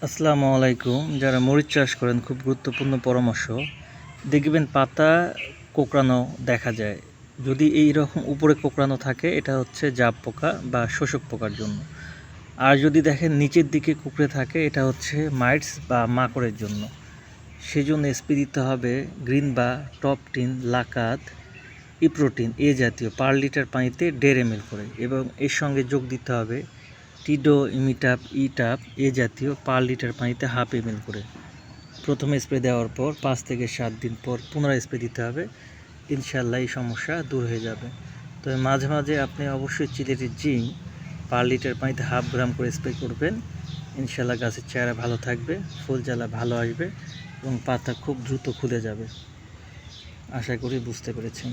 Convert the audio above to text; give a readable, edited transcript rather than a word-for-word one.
আসসালামু আলাইকুম। যারা মরিচ চাষ করেন খুব গুরুত্বপূর্ণ পরামর্শ। দেখবেন পাতা কোঁকড়ানো দেখা যায়। যদি এই রকম উপরে কোঁকড়ানো থাকে এটা হচ্ছে জাব পোকা বা শোষক পোকার জন্য। আর যদি দেখেন নিচের দিকে কুঁকড়ে থাকে এটা হচ্ছে মাইটস বা মাকড়ের জন্য। সেজন্য স্প্রে দিতে হবে গ্রিন বা টপ টিন, লাকাত, ইপ্রোটিন এ জাতীয় পার লিটার পানিতে 1.5 ml করে, এবং এর সঙ্গে যোগ দিতে হবে টিডো, ইমিটাপ, ইটাপ এ জাতীয় পার লিটার পানিতে 1/2 ml করে। প্রথমে স্প্রে দেওয়ার পর 5 থেকে 7 দিন পর পুনরায় স্প্রে দিতে হবে। ইনশাল্লাহ এই সমস্যা দূর হয়ে যাবে। তবে মাঝে মাঝে আপনি অবশ্যই চিলেটের জিঙ্ক পার লিটার পানিতে 1/2 গ্রাম করে স্প্রে করবেন। ইনশাল্লাহ গাছের চেহারা ভালো থাকবে, ফুল জ্বালা ভালো আসবে এবং পাতা খুব দ্রুত খুলে যাবে। আশা করি বুঝতে পেরেছেন।